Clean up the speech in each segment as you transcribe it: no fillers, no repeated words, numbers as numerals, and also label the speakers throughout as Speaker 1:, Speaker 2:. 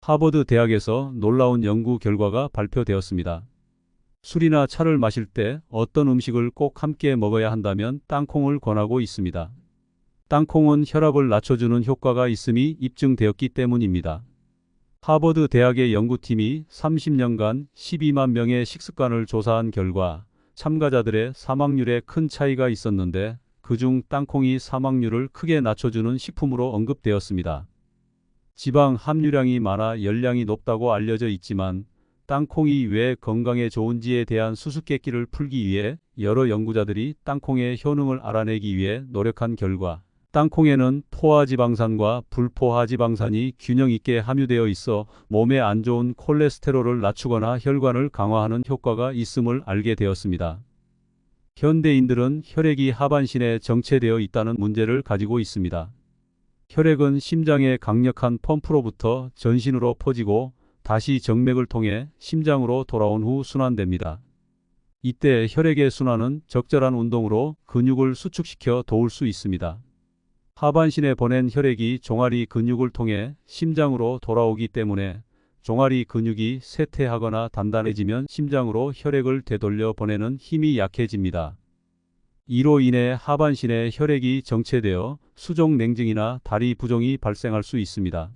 Speaker 1: 하버드 대학에서 놀라운 연구 결과가 발표되었습니다. 술이나 차를 마실 때 어떤 음식을 꼭 함께 먹어야 한다면 땅콩을 권하고 있습니다. 땅콩은 혈압을 낮춰주는 효과가 있음이 입증되었기 때문입니다. 하버드 대학의 연구팀이 30년간 12만 명의 식습관을 조사한 결과 참가자들의 사망률에 큰 차이가 있었는데 그중 땅콩이 사망률을 크게 낮춰주는 식품으로 언급되었습니다. 지방 함유량이 많아 열량이 높다고 알려져 있지만 땅콩이 왜 건강에 좋은지에 대한 수수께끼를 풀기 위해 여러 연구자들이 땅콩의 효능을 알아내기 위해 노력한 결과 땅콩에는 포화지방산과 불포화지방산이 균형 있게 함유되어 있어 몸에 안 좋은 콜레스테롤을 낮추거나 혈관을 강화하는 효과가 있음을 알게 되었습니다. 현대인들은 혈액이 하반신에 정체되어 있다는 문제를 가지고 있습니다. 혈액은 심장의 강력한 펌프로부터 전신으로 퍼지고 다시 정맥을 통해 심장으로 돌아온 후 순환됩니다. 이때 혈액의 순환은 적절한 운동으로 근육을 수축시켜 도울 수 있습니다. 하반신에 보낸 혈액이 종아리 근육을 통해 심장으로 돌아오기 때문에 종아리 근육이 쇠퇴하거나 단단해지면 심장으로 혈액을 되돌려 보내는 힘이 약해집니다. 이로 인해 하반신에 혈액이 정체되어 수족 냉증이나 다리 부종이 발생할 수 있습니다.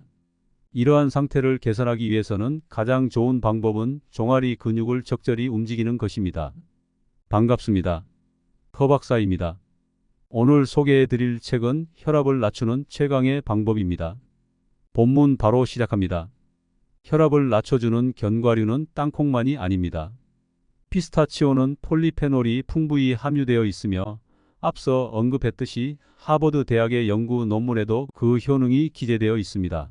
Speaker 1: 이러한 상태를 개선하기 위해서는 가장 좋은 방법은 종아리 근육을 적절히 움직이는 것입니다. 반갑습니다. 허 박사입니다. 오늘 소개해 드릴 책은 혈압을 낮추는 최강의 방법입니다. 본문 바로 시작합니다. 혈압을 낮춰주는 견과류는 땅콩만이 아닙니다. 피스타치오는 폴리페놀이 풍부히 함유되어 있으며 앞서 언급했듯이 하버드 대학의 연구 논문에도 그 효능이 기재되어 있습니다.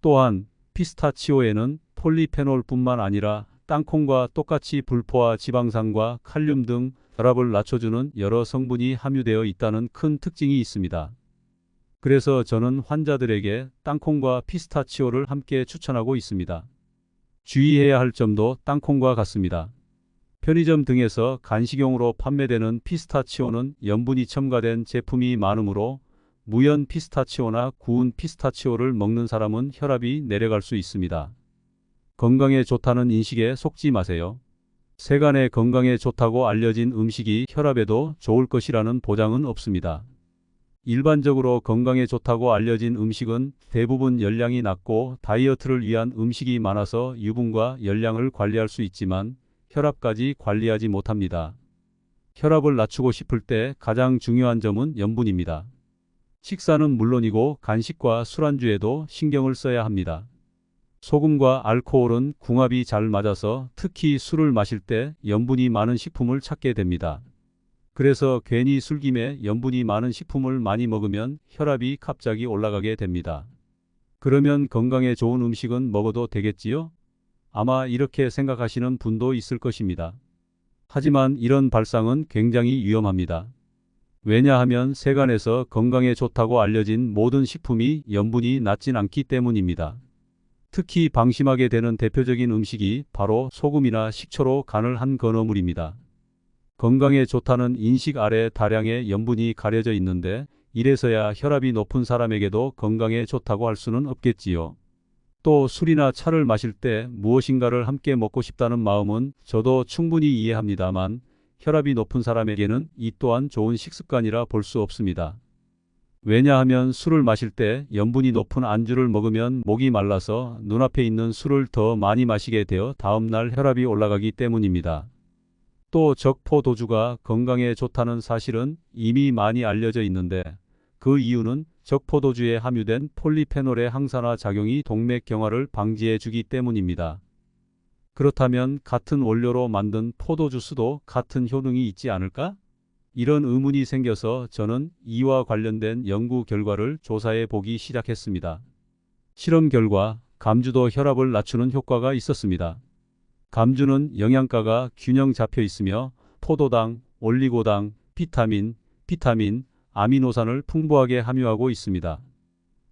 Speaker 1: 또한 피스타치오에는 폴리페놀뿐만 아니라 땅콩과 똑같이 불포화 지방산과 칼륨 등 혈압을 낮춰주는 여러 성분이 함유되어 있다는 큰 특징이 있습니다. 그래서 저는 환자들에게 땅콩과 피스타치오를 함께 추천하고 있습니다. 주의해야 할 점도 땅콩과 같습니다. 편의점 등에서 간식용으로 판매되는 피스타치오는 염분이 첨가된 제품이 많으므로 무연 피스타치오나 구운 피스타치오를 먹는 사람은 혈압이 내려갈 수 있습니다. 건강에 좋다는 인식에 속지 마세요. 세간의 건강에 좋다고 알려진 음식이 혈압에도 좋을 것이라는 보장은 없습니다. 일반적으로 건강에 좋다고 알려진 음식은 대부분 열량이 낮고 다이어트를 위한 음식이 많아서 유분과 열량을 관리할 수 있지만 혈압까지 관리하지 못합니다. 혈압을 낮추고 싶을 때 가장 중요한 점은 염분입니다. 식사는 물론이고 간식과 술안주에도 신경을 써야 합니다. 소금과 알코올은 궁합이 잘 맞아서 특히 술을 마실 때 염분이 많은 식품을 찾게 됩니다. 그래서 괜히 술김에 염분이 많은 식품을 많이 먹으면 혈압이 갑자기 올라가게 됩니다. 그러면 건강에 좋은 음식은 먹어도 되겠지요? 아마 이렇게 생각하시는 분도 있을 것입니다. 하지만 이런 발상은 굉장히 위험합니다. 왜냐하면 세간에서 건강에 좋다고 알려진 모든 식품이 염분이 낮진 않기 때문입니다. 특히 방심하게 되는 대표적인 음식이 바로 소금이나 식초로 간을 한 건어물입니다. 건강에 좋다는 인식 아래 다량의 염분이 가려져 있는데 이래서야 혈압이 높은 사람에게도 건강에 좋다고 할 수는 없겠지요. 또 술이나 차를 마실 때 무엇인가를 함께 먹고 싶다는 마음은 저도 충분히 이해합니다만 혈압이 높은 사람에게는 이 또한 좋은 식습관이라 볼 수 없습니다. 왜냐하면 술을 마실 때 염분이 높은 안주를 먹으면 목이 말라서 눈앞에 있는 술을 더 많이 마시게 되어 다음날 혈압이 올라가기 때문입니다. 또 적포도주가 건강에 좋다는 사실은 이미 많이 알려져 있는데 그 이유는 적포도주에 함유된 폴리페놀의 항산화 작용이 동맥경화를 방지해 주기 때문입니다. 그렇다면 같은 원료로 만든 포도주스도 같은 효능이 있지 않을까? 이런 의문이 생겨서 저는 이와 관련된 연구 결과를 조사해 보기 시작했습니다. 실험 결과 감주도 혈압을 낮추는 효과가 있었습니다. 감주는 영양가가 균형 잡혀 있으며 포도당, 올리고당, 비타민, 아미노산을 풍부하게 함유하고 있습니다.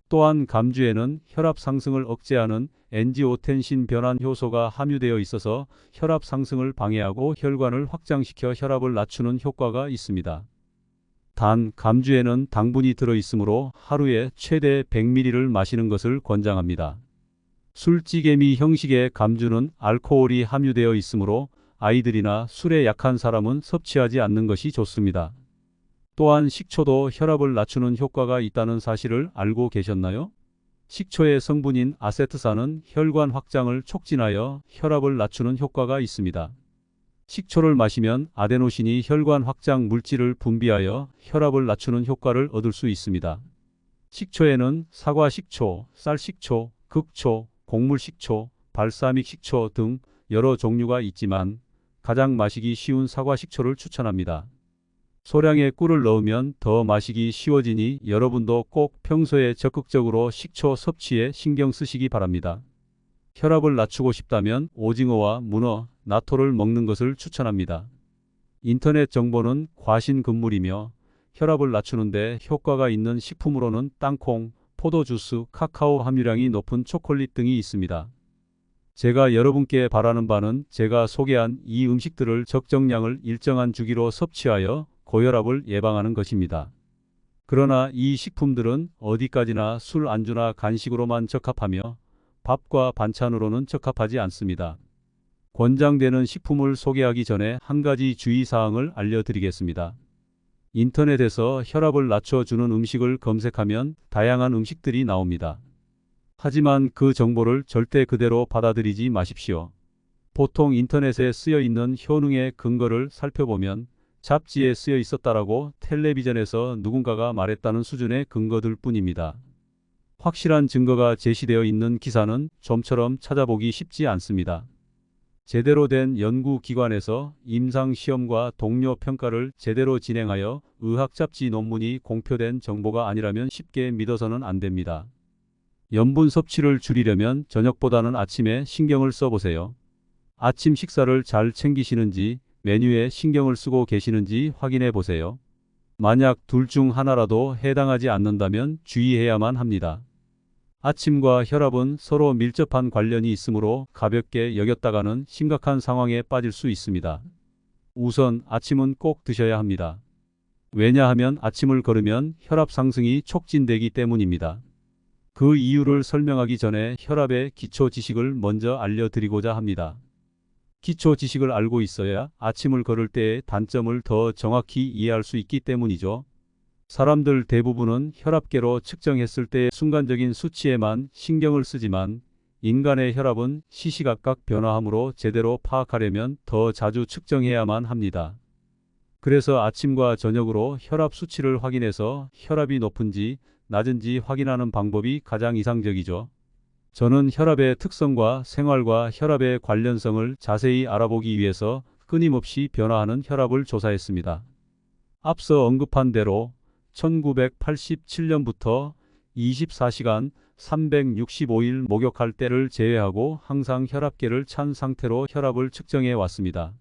Speaker 1: 또한 감주에는 혈압 상승을 억제하는 엔지오텐신 변환 효소가 함유되어 있어서 혈압 상승을 방해하고 혈관을 확장시켜 혈압을 낮추는 효과가 있습니다. 단, 감주에는 당분이 들어 있으므로 하루에 최대 100ml를 마시는 것을 권장합니다. 술찌개미 형식의 감주는 알코올이 함유되어 있으므로 아이들이나 술에 약한 사람은 섭취하지 않는 것이 좋습니다. 또한 식초도 혈압을 낮추는 효과가 있다는 사실을 알고 계셨나요? 식초의 성분인 아세트산은 혈관 확장을 촉진하여 혈압을 낮추는 효과가 있습니다. 식초를 마시면 아데노신이 혈관 확장 물질을 분비하여 혈압을 낮추는 효과를 얻을 수 있습니다. 식초에는 사과식초, 쌀식초, 극초, 곡물식초, 발사믹 식초 등 여러 종류가 있지만 가장 마시기 쉬운 사과식초를 추천합니다. 소량의 꿀을 넣으면 더 마시기 쉬워지니 여러분도 꼭 평소에 적극적으로 식초 섭취에 신경 쓰시기 바랍니다. 혈압을 낮추고 싶다면 오징어와 문어, 나토를 먹는 것을 추천합니다. 인터넷 정보는 과신금물이며 혈압을 낮추는데 효과가 있는 식품으로는 땅콩, 포도주스, 카카오 함유량이 높은 초콜릿 등이 있습니다. 제가 여러분께 바라는 바는 제가 소개한 이 음식들을 적정량을 일정한 주기로 섭취하여 고혈압을 예방하는 것입니다. 그러나 이 식품들은 어디까지나 술 안주나 간식으로만 적합하며 밥과 반찬으로는 적합하지 않습니다. 권장되는 식품을 소개하기 전에 한 가지 주의사항을 알려드리겠습니다. 인터넷에서 혈압을 낮춰주는 음식을 검색하면 다양한 음식들이 나옵니다. 하지만 그 정보를 절대 그대로 받아들이지 마십시오. 보통 인터넷에 쓰여 있는 효능의 근거를 살펴보면 잡지에 쓰여 있었다라고 텔레비전에서 누군가가 말했다는 수준의 근거들 뿐입니다. 확실한 증거가 제시되어 있는 기사는 좀처럼 찾아보기 쉽지 않습니다. 제대로 된 연구기관에서 임상시험과 동료 평가를 제대로 진행하여 의학잡지 논문이 공표된 정보가 아니라면 쉽게 믿어서는 안 됩니다. 염분 섭취를 줄이려면 저녁보다는 아침에 신경을 써보세요. 아침 식사를 잘 챙기시는지 메뉴에 신경을 쓰고 계시는지 확인해 보세요. 만약 둘 중 하나라도 해당하지 않는다면 주의해야만 합니다. 아침과 혈압은 서로 밀접한 관련이 있으므로 가볍게 여겼다가는 심각한 상황에 빠질 수 있습니다. 우선 아침은 꼭 드셔야 합니다. 왜냐하면 아침을 걸으면 혈압 상승이 촉진되기 때문입니다. 그 이유를 설명하기 전에 혈압의 기초 지식을 먼저 알려드리고자 합니다. 기초 지식을 알고 있어야 아침을 걸을 때의 단점을 더 정확히 이해할 수 있기 때문이죠. 사람들 대부분은 혈압계로 측정했을 때의 순간적인 수치에만 신경을 쓰지만 인간의 혈압은 시시각각 변화하므로 제대로 파악하려면 더 자주 측정해야만 합니다. 그래서 아침과 저녁으로 혈압 수치를 확인해서 혈압이 높은지 낮은지 확인하는 방법이 가장 이상적이죠. 저는 혈압의 특성과 생활과 혈압의 관련성을 자세히 알아보기 위해서 끊임없이 변화하는 혈압을 조사했습니다. 앞서 언급한 대로 1987년부터 24시간 365일 목욕할 때를 제외하고 항상 혈압계를 찬 상태로 혈압을 측정해 왔습니다.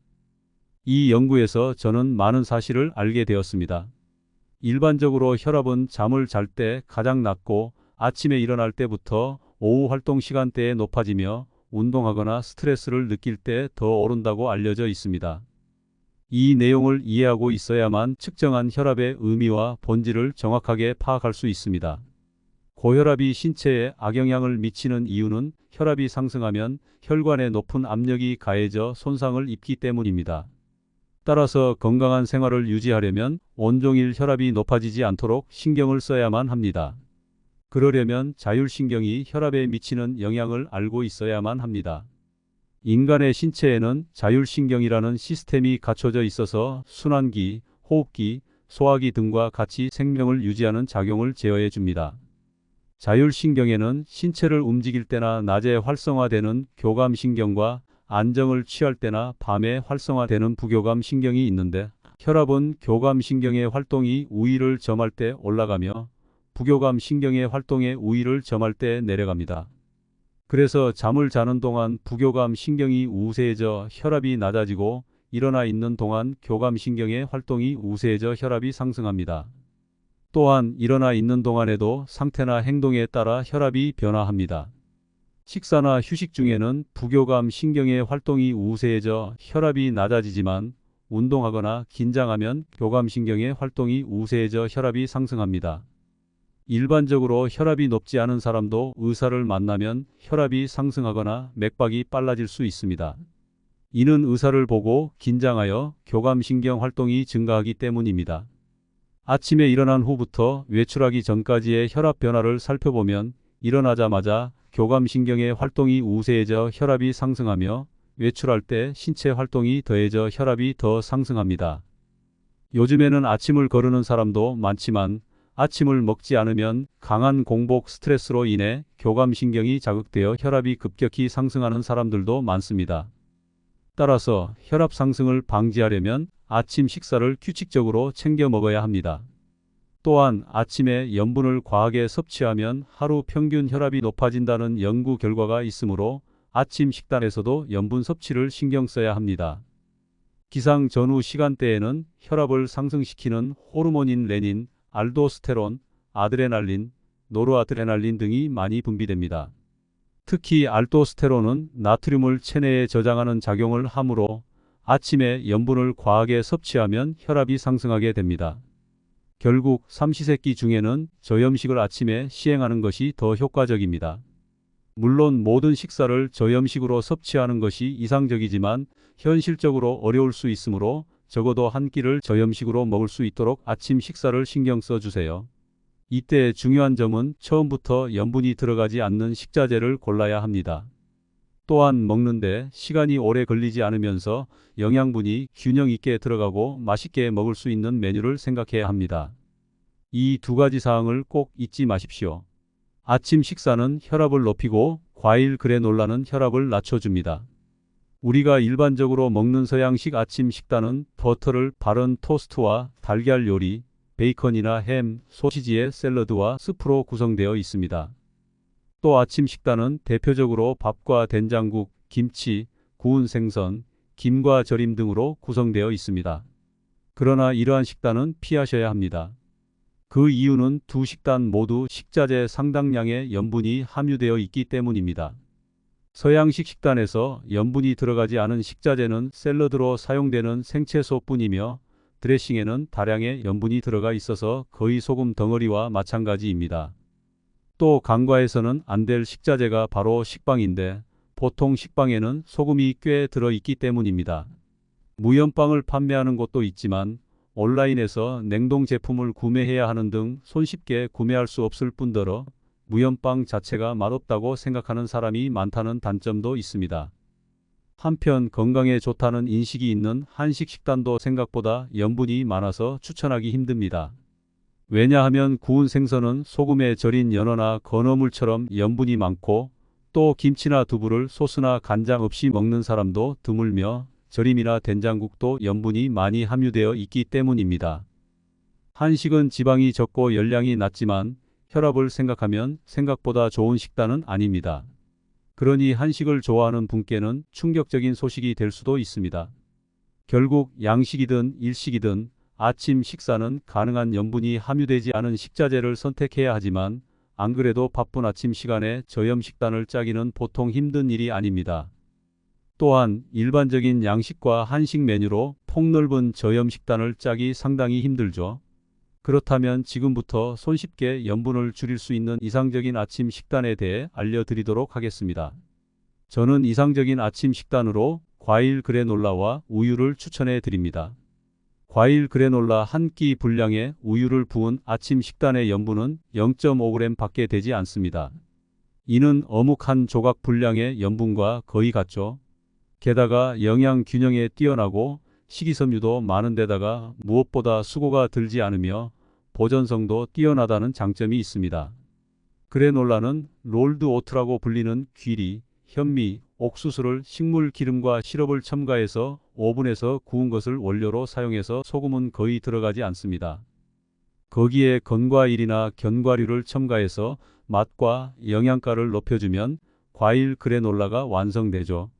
Speaker 1: 이 연구에서 저는 많은 사실을 알게 되었습니다. 일반적으로 혈압은 잠을 잘 때 가장 낮고 아침에 일어날 때부터 오후 활동 시간대에 높아지며 운동하거나 스트레스를 느낄 때 더 오른다고 알려져 있습니다. 이 내용을 이해하고 있어야만 측정한 혈압의 의미와 본질을 정확하게 파악할 수 있습니다. 고혈압이 신체에 악영향을 미치는 이유는 혈압이 상승하면 혈관에 높은 압력이 가해져 손상을 입기 때문입니다. 따라서 건강한 생활을 유지하려면 온종일 혈압이 높아지지 않도록 신경을 써야만 합니다. 그러려면 자율신경이 혈압에 미치는 영향을 알고 있어야만 합니다. 인간의 신체에는 자율신경이라는 시스템이 갖춰져 있어서 순환기, 호흡기, 소화기 등과 같이 생명을 유지하는 작용을 제어해 줍니다. 자율신경에는 신체를 움직일 때나 낮에 활성화되는 교감신경과 안정을 취할 때나 밤에 활성화되는 부교감신경이 있는데 혈압은 교감신경의 활동이 우위를 점할 때 올라가며 부교감신경의 활동에 우위를 점할 때 내려갑니다. 그래서 잠을 자는 동안 부교감신경이 우세해져 혈압이 낮아지고 일어나 있는 동안 교감신경의 활동이 우세해져 혈압이 상승합니다. 또한 일어나 있는 동안에도 상태나 행동에 따라 혈압이 변화합니다. 식사나 휴식 중에는 부교감신경의 활동이 우세해져 혈압이 낮아지지만 운동하거나 긴장하면 교감신경의 활동이 우세해져 혈압이 상승합니다. 일반적으로 혈압이 높지 않은 사람도 의사를 만나면 혈압이 상승하거나 맥박이 빨라질 수 있습니다. 이는 의사를 보고 긴장하여 교감신경 활동이 증가하기 때문입니다. 아침에 일어난 후부터 외출하기 전까지의 혈압 변화를 살펴보면 일어나자마자 교감신경의 활동이 우세해져 혈압이 상승하며 외출할 때 신체 활동이 더해져 혈압이 더 상승합니다. 요즘에는 아침을 거르는 사람도 많지만 아침을 먹지 않으면 강한 공복 스트레스로 인해 교감신경이 자극되어 혈압이 급격히 상승하는 사람들도 많습니다. 따라서 혈압 상승을 방지하려면 아침 식사를 규칙적으로 챙겨 먹어야 합니다. 또한 아침에 염분을 과하게 섭취하면 하루 평균 혈압이 높아진다는 연구 결과가 있으므로 아침 식단에서도 염분 섭취를 신경 써야 합니다. 기상 전후 시간대에는 혈압을 상승시키는 호르몬인 레닌, 알도스테론, 아드레날린, 노르아드레날린 등이 많이 분비됩니다. 특히 알도스테론은 나트륨을 체내에 저장하는 작용을 하므로 아침에 염분을 과하게 섭취하면 혈압이 상승하게 됩니다. 결국 삼시세끼 중에는 저염식을 아침에 시행하는 것이 더 효과적입니다. 물론 모든 식사를 저염식으로 섭취하는 것이 이상적이지만 현실적으로 어려울 수 있으므로 적어도 한 끼를 저염식으로 먹을 수 있도록 아침 식사를 신경 써주세요. 이때 중요한 점은 처음부터 염분이 들어가지 않는 식자재를 골라야 합니다. 또한 먹는데 시간이 오래 걸리지 않으면서 영양분이 균형 있게 들어가고 맛있게 먹을 수 있는 메뉴를 생각해야 합니다. 이 두 가지 사항을 꼭 잊지 마십시오. 아침 식사는 혈압을 높이고 과일 그래놀라는 혈압을 낮춰줍니다. 우리가 일반적으로 먹는 서양식 아침 식단은 버터를 바른 토스트와 달걀 요리, 베이컨이나 햄, 소시지의 샐러드와 스프로 구성되어 있습니다. 또 아침 식단은 대표적으로 밥과 된장국, 김치, 구운 생선, 김과 절임 등으로 구성되어 있습니다. 그러나 이러한 식단은 피하셔야 합니다. 그 이유는 두 식단 모두 식자재 상당량의 염분이 함유되어 있기 때문입니다. 서양식 식단에서 염분이 들어가지 않은 식자재는 샐러드로 사용되는 생채소뿐이며 드레싱에는 다량의 염분이 들어가 있어서 거의 소금 덩어리와 마찬가지입니다. 또 간과해서는 안 될 식자재가 바로 식빵인데 보통 식빵에는 소금이 꽤 들어있기 때문입니다. 무염빵을 판매하는 곳도 있지만 온라인에서 냉동 제품을 구매해야 하는 등 손쉽게 구매할 수 없을 뿐더러 무염빵 자체가 맛없다고 생각하는 사람이 많다는 단점도 있습니다. 한편 건강에 좋다는 인식이 있는 한식 식단도 생각보다 염분이 많아서 추천하기 힘듭니다. 왜냐하면 구운 생선은 소금에 절인 연어나 건어물처럼 염분이 많고 또 김치나 두부를 소스나 간장 없이 먹는 사람도 드물며 절임이나 된장국도 염분이 많이 함유되어 있기 때문입니다. 한식은 지방이 적고 열량이 낮지만 혈압을 생각하면 생각보다 좋은 식단은 아닙니다. 그러니 한식을 좋아하는 분께는 충격적인 소식이 될 수도 있습니다. 결국 양식이든 일식이든 아침 식사는 가능한 염분이 함유되지 않은 식자재를 선택해야 하지만 안 그래도 바쁜 아침 시간에 저염 식단을 짜기는 보통 힘든 일이 아닙니다. 또한 일반적인 양식과 한식 메뉴로 폭넓은 저염 식단을 짜기 상당히 힘들죠. 그렇다면 지금부터 손쉽게 염분을 줄일 수 있는 이상적인 아침 식단에 대해 알려드리도록 하겠습니다. 저는 이상적인 아침 식단으로 과일 그래놀라와 우유를 추천해 드립니다. 과일 그래놀라 한 끼 분량의 우유를 부은 아침 식단의 염분은 0.5g 밖에 되지 않습니다. 이는 어묵 한 조각 분량의 염분과 거의 같죠. 게다가 영양 균형에 뛰어나고 식이섬유도 많은 데다가 무엇보다 수고가 들지 않으며 보존성도 뛰어나다는 장점이 있습니다. 그래놀라는 롤드 오트라고 불리는 귀리, 현미, 옥수수를 식물 기름과 시럽을 첨가해서 오븐에서 구운 것을 원료로 사용해서 소금은 거의 들어가지 않습니다. 거기에 건과일이나 견과류를 첨가해서 맛과 영양가를 높여주면 과일 그래놀라가 완성되죠.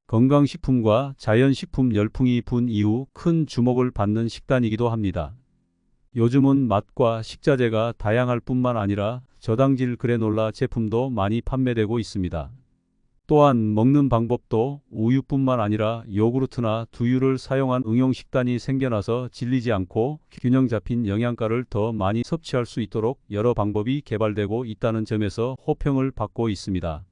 Speaker 1: 건강식품과 자연식품 열풍이 분 이후 큰 주목을 받는 식단이기도 합니다. 요즘은 맛과 식자재가 다양할 뿐만 아니라 저당질 그래놀라 제품도 많이 판매되고 있습니다. 또한 먹는 방법도 우유뿐만 아니라 요구르트나 두유를 사용한 응용 식단이 생겨나서 질리지 않고 균형 잡힌 영양가를 더 많이 섭취할 수 있도록 여러 방법이 개발되고 있다는 점에서 호평을 받고 있습니다.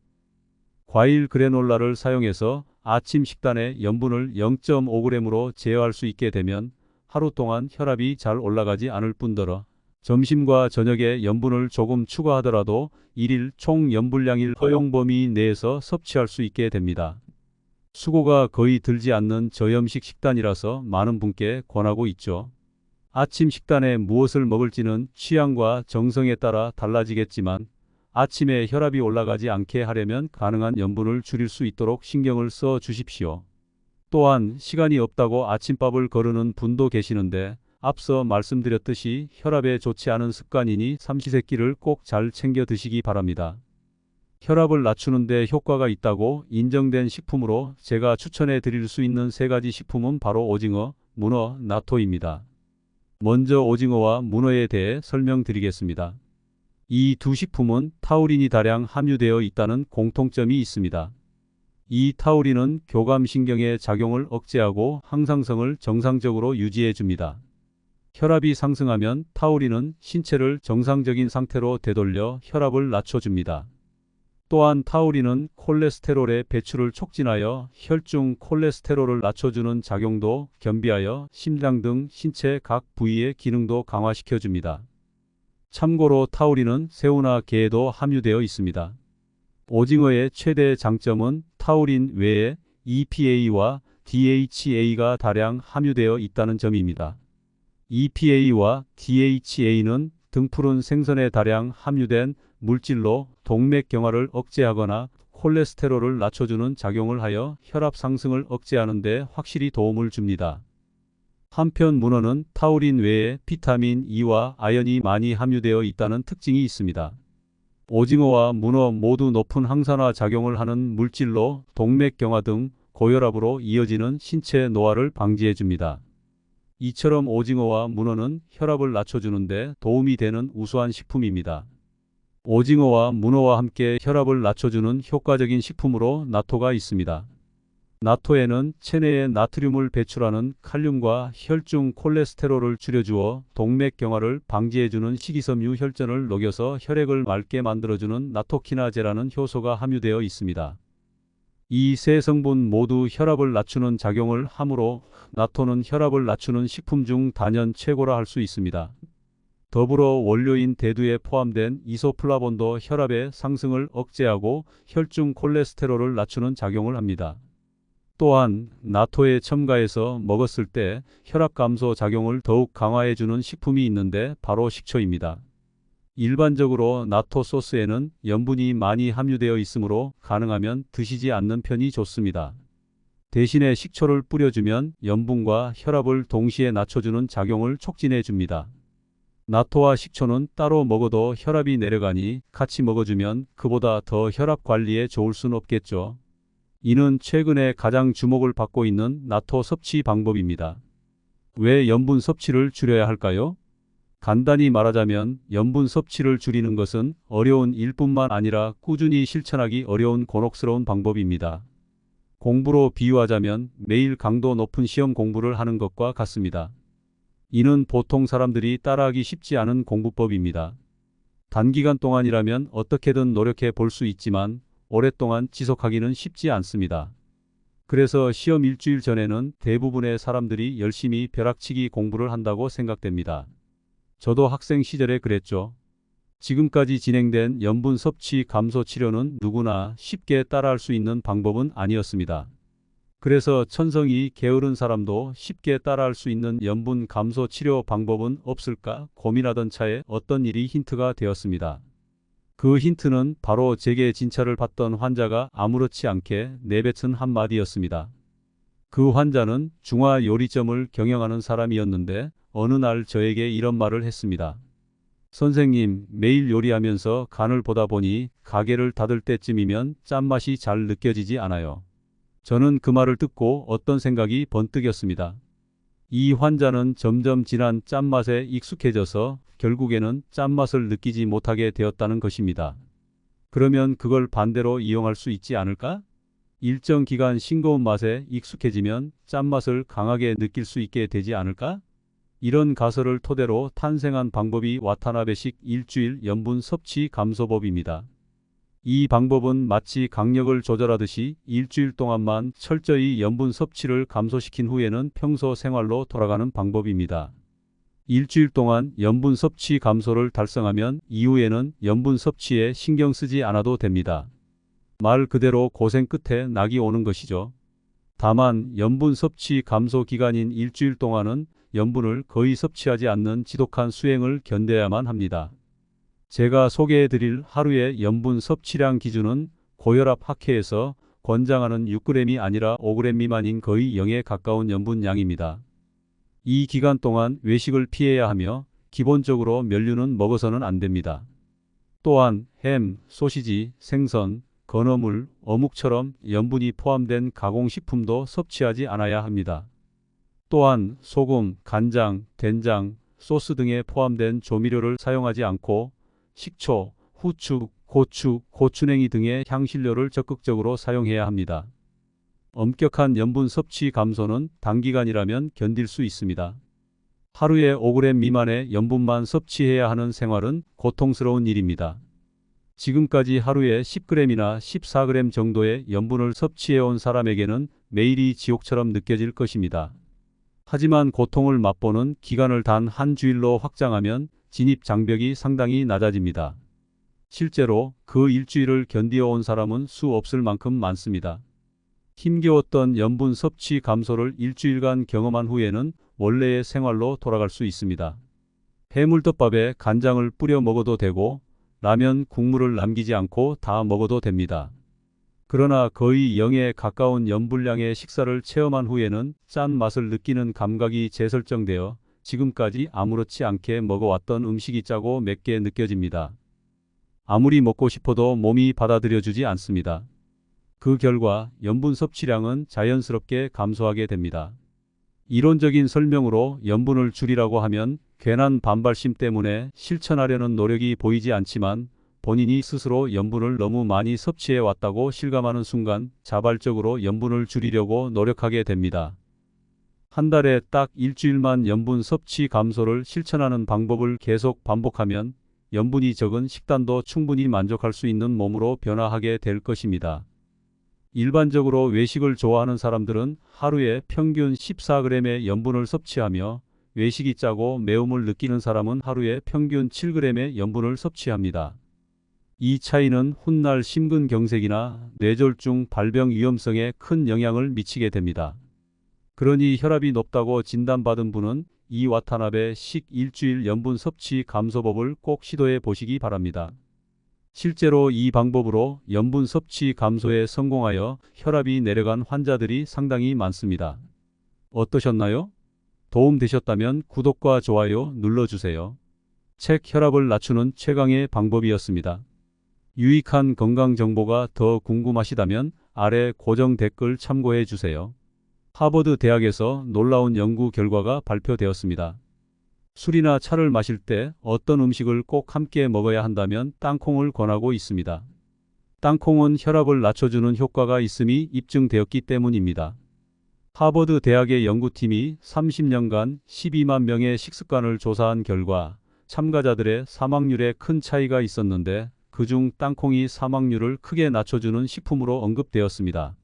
Speaker 1: 과일 그래놀라를 사용해서 아침 식단에 염분을 0.5g으로 제어할 수 있게 되면 하루 동안 혈압이 잘 올라가지 않을 뿐더러 점심과 저녁에 염분을 조금 추가하더라도 일일 총 염분량일 허용 범위 내에서 섭취할 수 있게 됩니다. 수고가 거의 들지 않는 저염식 식단이라서 많은 분께 권하고 있죠. 아침 식단에 무엇을 먹을지는 취향과 정성에 따라 달라지겠지만 아침에 혈압이 올라가지 않게 하려면 가능한 염분을 줄일 수 있도록 신경을 써 주십시오. 또한 시간이 없다고 아침밥을 거르는 분도 계시는데 앞서 말씀드렸듯이 혈압에 좋지 않은 습관이니 삼시세끼를 꼭 잘 챙겨 드시기 바랍니다. 혈압을 낮추는 데 효과가 있다고 인정된 식품으로 제가 추천해 드릴 수 있는 세 가지 식품은 바로 오징어, 문어, 나토입니다. 먼저 오징어와 문어에 대해 설명드리겠습니다. 이 두 식품은 타우린이 다량 함유되어 있다는 공통점이 있습니다. 이 타우린은 교감신경의 작용을 억제하고 항상성을 정상적으로 유지해 줍니다. 혈압이 상승하면 타우린은 신체를 정상적인 상태로 되돌려 혈압을 낮춰줍니다. 또한 타우린은 콜레스테롤의 배출을 촉진하여 혈중 콜레스테롤을 낮춰주는 작용도 겸비하여 심장 등 신체 각 부위의 기능도 강화시켜줍니다. 참고로 타우린은 새우나 게에도 함유되어 있습니다. 오징어의 최대 장점은 타우린 외에 EPA와 DHA가 다량 함유되어 있다는 점입니다. EPA와 DHA는 등푸른 생선에 다량 함유된 물질로 동맥경화를 억제하거나 콜레스테롤을 낮춰주는 작용을 하여 혈압 상승을 억제하는 데 확실히 도움을 줍니다. 한편 문어는 타우린 외에 비타민 E와 아연이 많이 함유되어 있다는 특징이 있습니다. 오징어와 문어 모두 높은 항산화 작용을 하는 물질로 동맥경화 등 고혈압으로 이어지는 신체 노화를 방지해 줍니다. 이처럼 오징어와 문어는 혈압을 낮춰주는데 도움이 되는 우수한 식품입니다. 오징어와 문어와 함께 혈압을 낮춰주는 효과적인 식품으로 나토가 있습니다. 나토에는 체내에 나트륨을 배출하는 칼륨과 혈중 콜레스테롤을 줄여주어 동맥경화를 방지해주는 식이섬유 혈전을 녹여서 혈액을 맑게 만들어주는 나토키나제라는 효소가 함유되어 있습니다. 이 세 성분 모두 혈압을 낮추는 작용을 하므로 나토는 혈압을 낮추는 식품 중 단연 최고라 할 수 있습니다. 더불어 원료인 대두에 포함된 이소플라본도 혈압의 상승을 억제하고 혈중 콜레스테롤을 낮추는 작용을 합니다. 또한 나토에 첨가해서 먹었을 때 혈압 감소 작용을 더욱 강화해주는 식품이 있는데 바로 식초입니다. 일반적으로 나토 소스에는 염분이 많이 함유되어 있으므로 가능하면 드시지 않는 편이 좋습니다. 대신에 식초를 뿌려주면 염분과 혈압을 동시에 낮춰주는 작용을 촉진해 줍니다. 나토와 식초는 따로 먹어도 혈압이 내려가니 같이 먹어주면 그보다 더 혈압 관리에 좋을 순 없겠죠. 이는 최근에 가장 주목을 받고 있는 나토 섭취 방법입니다. 왜 염분 섭취를 줄여야 할까요? 간단히 말하자면 염분 섭취를 줄이는 것은 어려운 일뿐만 아니라 꾸준히 실천하기 어려운 곤혹스러운 방법입니다. 공부로 비유하자면 매일 강도 높은 시험 공부를 하는 것과 같습니다. 이는 보통 사람들이 따라하기 쉽지 않은 공부법입니다. 단기간 동안이라면 어떻게든 노력해 볼 수 있지만 오랫동안 지속하기는 쉽지 않습니다. 그래서 시험 일주일 전에는 대부분의 사람들이 열심히 벼락치기 공부를 한다고 생각됩니다. 저도 학생 시절에 그랬죠. 지금까지 진행된 염분 섭취 감소 치료는 누구나 쉽게 따라할 수 있는 방법은 아니었습니다. 그래서 천성이 게으른 사람도 쉽게 따라할 수 있는 염분 감소 치료 방법은 없을까 고민하던 차에 어떤 일이 힌트가 되었습니다. 그 힌트는 바로 제게 진찰을 받던 환자가 아무렇지 않게 내뱉은 한마디였습니다. 그 환자는 중화요리점을 경영하는 사람이었는데 어느 날 저에게 이런 말을 했습니다. 선생님, 매일 요리하면서 간을 보다 보니 가게를 닫을 때쯤이면 짠맛이 잘 느껴지지 않아요. 저는 그 말을 듣고 어떤 생각이 번뜩였습니다. 이 환자는 점점 진한 짠맛에 익숙해져서 결국에는 짠맛을 느끼지 못하게 되었다는 것입니다. 그러면 그걸 반대로 이용할 수 있지 않을까? 일정 기간 싱거운 맛에 익숙해지면 짠맛을 강하게 느낄 수 있게 되지 않을까? 이런 가설을 토대로 탄생한 방법이 와타나베식 일주일 염분 섭취 감소법입니다. 이 방법은 마치 강력을 조절하듯이 일주일 동안만 철저히 염분 섭취를 감소시킨 후에는 평소 생활로 돌아가는 방법입니다. 일주일 동안 염분 섭취 감소를 달성하면 이후에는 염분 섭취에 신경 쓰지 않아도 됩니다. 말 그대로 고생 끝에 낙이 오는 것이죠. 다만 염분 섭취 감소 기간인 일주일 동안은 염분을 거의 섭취하지 않는 지독한 수행을 견뎌야만 합니다. 제가 소개해드릴 하루의 염분 섭취량 기준은 고혈압 학회에서 권장하는 6g이 아니라 5g 미만인 거의 0에 가까운 염분량입니다. 이 기간 동안 외식을 피해야 하며 기본적으로 면류는 먹어서는 안 됩니다. 또한 햄, 소시지, 생선, 건어물, 어묵처럼 염분이 포함된 가공식품도 섭취하지 않아야 합니다. 또한 소금, 간장, 된장, 소스 등에 포함된 조미료를 사용하지 않고 식초, 후추, 고추, 고추냉이 등의 향신료를 적극적으로 사용해야 합니다. 엄격한 염분 섭취 감소는 단기간이라면 견딜 수 있습니다. 하루에 5g 미만의 염분만 섭취해야 하는 생활은 고통스러운 일입니다. 지금까지 하루에 10g이나 14g 정도의 염분을 섭취해온 사람에게는 매일이 지옥처럼 느껴질 것입니다. 하지만 고통을 맛보는 기간을 단 한 주일로 확장하면 진입 장벽이 상당히 낮아집니다. 실제로 그 일주일을 견디어온 사람은 수 없을 만큼 많습니다. 힘겨웠던 염분 섭취 감소를 일주일간 경험한 후에는 원래의 생활로 돌아갈 수 있습니다. 해물덮밥에 간장을 뿌려 먹어도 되고 라면 국물을 남기지 않고 다 먹어도 됩니다. 그러나 거의 0에 가까운 염분량의 식사를 체험한 후에는 짠 맛을 느끼는 감각이 재설정되어 지금까지 아무렇지 않게 먹어왔던 음식이 짜고 맵게 느껴집니다. 아무리 먹고 싶어도 몸이 받아들여주지 않습니다. 그 결과 염분 섭취량은 자연스럽게 감소하게 됩니다. 이론적인 설명으로 염분을 줄이라고 하면 괜한 반발심 때문에 실천하려는 노력이 보이지 않지만 본인이 스스로 염분을 너무 많이 섭취해 왔다고 실감하는 순간 자발적으로 염분을 줄이려고 노력하게 됩니다. 한 달에 딱 일주일만 염분 섭취 감소를 실천하는 방법을 계속 반복하면 염분이 적은 식단도 충분히 만족할 수 있는 몸으로 변화하게 될 것입니다. 일반적으로 외식을 좋아하는 사람들은 하루에 평균 14g의 염분을 섭취하며 외식이 짜고 매움을 느끼는 사람은 하루에 평균 7g의 염분을 섭취합니다. 이 차이는 훗날 심근경색이나 뇌졸중 발병 위험성에 큰 영향을 미치게 됩니다. 그러니 혈압이 높다고 진단받은 분은 이 와타나베 식 일주일 염분 섭취 감소법을 꼭 시도해 보시기 바랍니다. 실제로 이 방법으로 염분 섭취 감소에 성공하여 혈압이 내려간 환자들이 상당히 많습니다. 어떠셨나요? 도움 되셨다면 구독과 좋아요 눌러주세요. 책 혈압을 낮추는 최강의 방법이었습니다. 유익한 건강 정보가 더 궁금하시다면 아래 고정 댓글 참고해 주세요. 하버드 대학에서 놀라운 연구 결과가 발표되었습니다. 술이나 차를 마실 때 어떤 음식을 꼭 함께 먹어야 한다면 땅콩을 권하고 있습니다. 땅콩은 혈압을 낮춰주는 효과가 있음이 입증되었기 때문입니다. 하버드 대학의 연구팀이 30년간 12만 명의 식습관을 조사한 결과 참가자들의 사망률에 큰 차이가 있었는데 그중 땅콩이 사망률을 크게 낮춰주는 식품으로 언급되었습니다.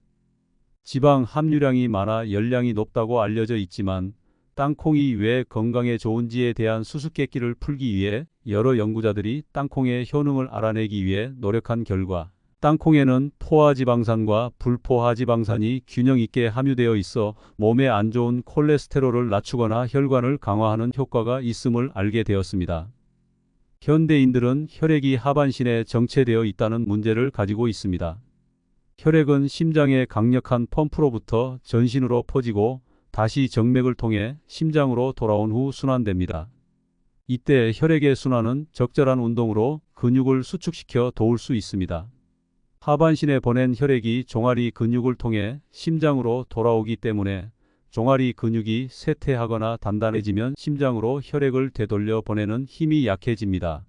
Speaker 1: 지방 함유량이 많아 열량이 높다고 알려져 있지만 땅콩이 왜 건강에 좋은지에 대한 수수께끼를 풀기 위해 여러 연구자들이 땅콩의 효능을 알아내기 위해 노력한 결과 땅콩에는 포화지방산과 불포화지방산이 균형 있게 함유되어 있어 몸에 안 좋은 콜레스테롤을 낮추거나 혈관을 강화하는 효과가 있음을 알게 되었습니다. 현대인들은 혈액이 하반신에 정체되어 있다는 문제를 가지고 있습니다. 혈액은 심장의 강력한 펌프로부터 전신으로 퍼지고 다시 정맥을 통해 심장으로 돌아온 후 순환됩니다. 이때 혈액의 순환은 적절한 운동으로 근육을 수축시켜 도울 수 있습니다. 하반신에 보낸 혈액이 종아리 근육을 통해 심장으로 돌아오기 때문에 종아리 근육이 쇠퇴하거나 단단해지면 심장으로 혈액을 되돌려 보내는 힘이 약해집니다.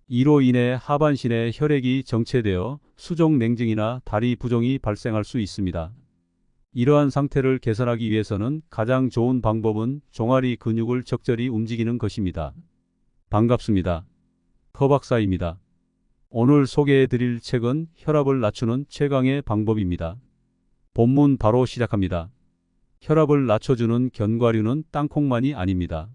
Speaker 1: 이로 인해 하반신의 혈액이 정체되어 수족 냉증이나 다리 부종이 발생할 수 있습니다. 이러한 상태를 개선하기 위해서는 가장 좋은 방법은 종아리 근육을 적절히 움직이는 것입니다. 반갑습니다. 허 박사입니다. 오늘 소개해 드릴 책은 혈압을 낮추는 최강의 방법입니다. 본문 바로 시작합니다. 혈압을 낮춰주는 견과류는 땅콩만이 아닙니다.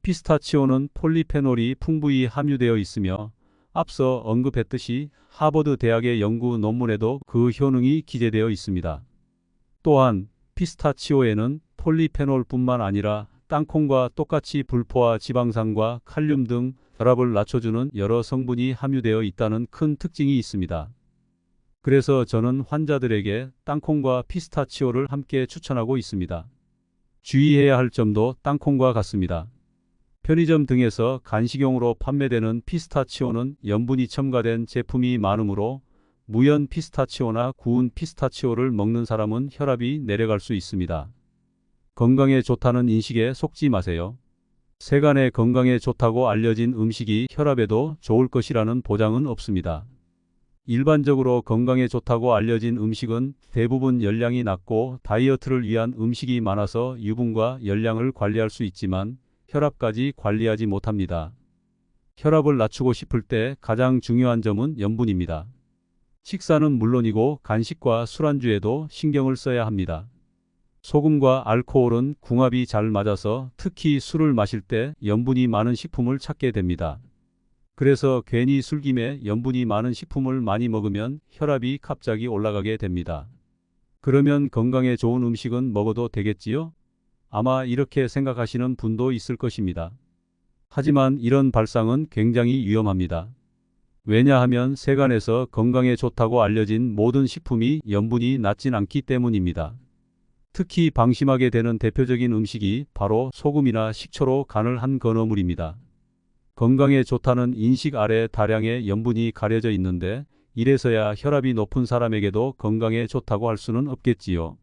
Speaker 1: 피스타치오는 폴리페놀이 풍부히 함유되어 있으며 앞서 언급했듯이 하버드 대학의 연구 논문에도 그 효능이 기재되어 있습니다. 또한 피스타치오에는 폴리페놀뿐만 아니라 땅콩과 똑같이 불포화 지방산과 칼륨 등 혈압을 낮춰주는 여러 성분이 함유되어 있다는 큰 특징이 있습니다. 그래서 저는 환자들에게 땅콩과 피스타치오를 함께 추천하고 있습니다. 주의해야 할 점도 땅콩과 같습니다. 편의점 등에서 간식용으로 판매되는 피스타치오는 염분이 첨가된 제품이 많으므로 무연 피스타치오나 구운 피스타치오를 먹는 사람은 혈압이 내려갈 수 있습니다. 건강에 좋다는 인식에 속지 마세요. 세간의 건강에 좋다고 알려진 음식이 혈압에도 좋을 것이라는 보장은 없습니다. 일반적으로 건강에 좋다고 알려진 음식은 대부분 열량이 낮고 다이어트를 위한 음식이 많아서 유분과 열량을 관리할 수 있지만 혈압까지 관리하지 못합니다. 혈압을 낮추고 싶을 때 가장 중요한 점은 염분입니다. 식사는 물론이고 간식과 술안주에도 신경을 써야 합니다. 소금과 알코올은 궁합이 잘 맞아서 특히 술을 마실 때 염분이 많은 식품을 찾게 됩니다. 그래서 괜히 술김에 염분이 많은 식품을 많이 먹으면 혈압이 갑자기 올라가게 됩니다. 그러면 건강에 좋은 음식은 먹어도 되겠지요? 아마 이렇게 생각하시는 분도 있을 것입니다. 하지만 이런 발상은 굉장히 위험합니다. 왜냐하면 세간에서 건강에 좋다고 알려진 모든 식품이 염분이 낮진 않기 때문입니다. 특히 방심하게 되는 대표적인 음식이 바로 소금이나 식초로 간을 한 건어물입니다. 건강에 좋다는 인식 아래 다량의 염분이 가려져 있는데 이래서야 혈압이 높은 사람에게도 건강에 좋다고 할 수는 없겠지요.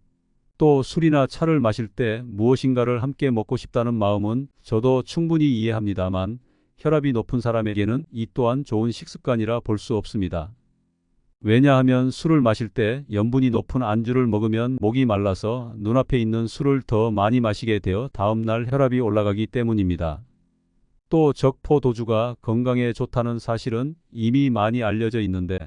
Speaker 1: 또 술이나 차를 마실 때 무엇인가를 함께 먹고 싶다는 마음은 저도 충분히 이해합니다만 혈압이 높은 사람에게는 이 또한 좋은 식습관이라 볼 수 없습니다. 왜냐하면 술을 마실 때 염분이 높은 안주를 먹으면 목이 말라서 눈앞에 있는 술을 더 많이 마시게 되어 다음날 혈압이 올라가기 때문입니다. 또 적포도주가 건강에 좋다는 사실은 이미 많이 알려져 있는데